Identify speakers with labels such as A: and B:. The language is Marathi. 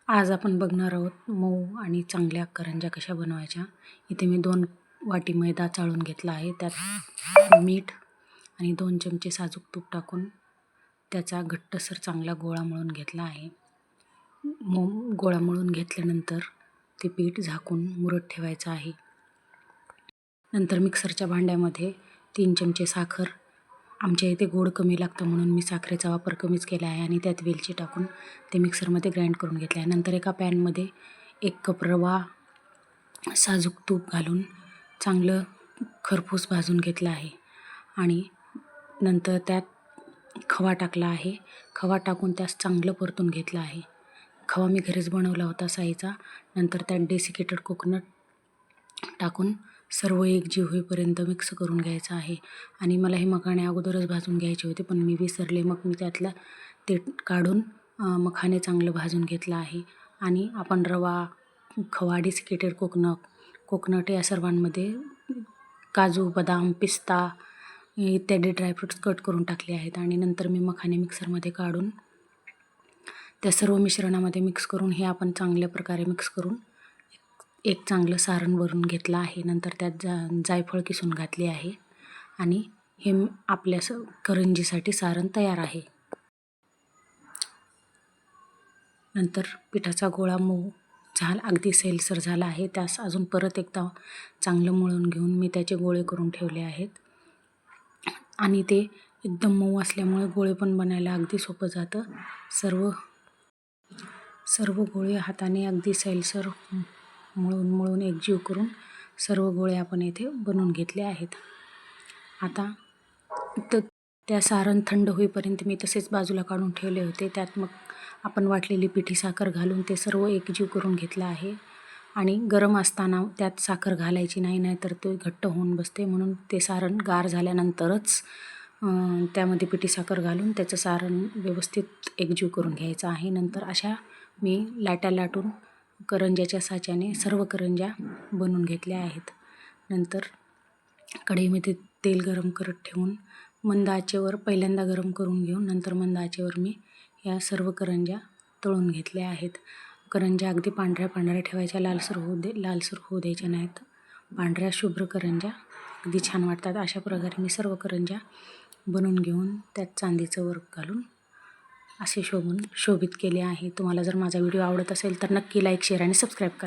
A: आज आपण बघणार आहोत मऊ आणि चांगल्या करंज्या कशा बनवायच्या। इथे मी 2 वाटी मैदा चाळून घेतला आहे। त्यात मीठ आणि 2 चमचे साजूक तूप टाकून त्याचा घट्टसर चांगला गोळा मळून घेतला आहे। गोळा मळून घेतल्यानंतर ते पीठ झाकून मुरत ठेवायचं आहे। नंतर मिक्सरच्या भांड्यामध्ये 3 चमचे साखर, आमच्या इथे गोड कमी लागतं म्हणून मी साखरेचा वापर कमीच केला आहे, आणि त्यात वेलची टाकून ते मिक्सरमध्ये ग्राइंड करून घेतले आहे। नंतर एका पॅनमध्ये 1 कप रवा साजूक तूप घालून चांगलं खरपूस भाजून घेतलं आहे, आणि नंतर त्यात खवा टाकला आहे। खवा टाकून त्यास चांगलं परतून घेतलं आहे। खवा मी घरीच बनवला होता साईचा। नंतर त्यात डेसिकेटेड कोकोनट टाकून सर्व एकजीव होईपर्यंत मिक्स करून घ्यायचं आहे। आणि मला हे मखाणे अगोदरच भाजून घ्यायचे होते, पण मी विसरले। मग मी त्यातलं ते काढून मखाणे चांगलं भाजून घेतलं आहे। आणि आपण रवा, खवा, डेसिकेटेड कोकोनट या सर्वांमध्ये काजू, बदाम, पिस्ता इत्यादी ड्रायफ्रूट्स कट करून टाकले आहेत। आणि नंतर मी मखाणे मिक्सरमध्ये काढून त्या सर्व मिश्रणामध्ये मिक्स करून हे आपण चांगल्या प्रकारे मिक्स करून एक चांगलं सारण भरून घेतलं आहे। नंतर त्यात जायफळ किसून घातली आहे, आणि हे आपल्या करंजीसाठी सारण तयार आहे। नंतर पिठाचा गोळा मऊ झाला, अगदी सैलसर झाला आहे। त्यास अजून परत एकदा चांगलं मळून घेऊन मी त्याचे गोळे करून ठेवले आहेत, आणि ते एकदम मऊ असल्यामुळे गोळे पण बनायला अगदी सोपं जातं। सर्व गोळे हाताने अगदी सैलसर मळून एकजीव करून सर्व गोळे आपण येथे बनवून घेतले आहेत। आता त्या सारण थंड होईपर्यंत मी तसेच बाजूला काढून ठेवले होते। त्यात मग आपण वाटलेली पिठी साखर घालून ते सर्व एकजीव करून घेतलं आहे। आणि गरम असताना त्यात साखर घालायची नाही, नाहीतर ते घट्ट होऊन बसते। म्हणून ते सारण गार झाल्यानंतरच त्यामध्ये पिठी साखर घालून त्याचं सारण व्यवस्थित एकजीव करून घ्यायचं आहे। नंतर अशा मी लाट्या लाटून करंज्याच्या साच्याने सर्व करंज्या बनवून घेतल्या आहेत। नंतर कढईमध्ये तेल गरम करत ठेवून मंद आचेवर पहिल्यांदा गरम करून घेऊन नंतर मंद आचेवर मी या सर्व करंज्या तळून घेतल्या आहेत। करंज्या अगदी पांढऱ्या ठेवायच्या, लालसर होऊ द्यायच्या नाहीत। पांढऱ्या शुभ्र करंज्या अगदी छान वाटतात। अशा प्रकारे मी सर्व करंज्या बनवून घेऊन त्यात चांदीचं वर्क घालून असे शोभित केले आहे। तुम्हाला जर माझा व्हिडिओ आवडत असेल तर नक्की लाईक, शेअर आणि सबस्क्राईब करा।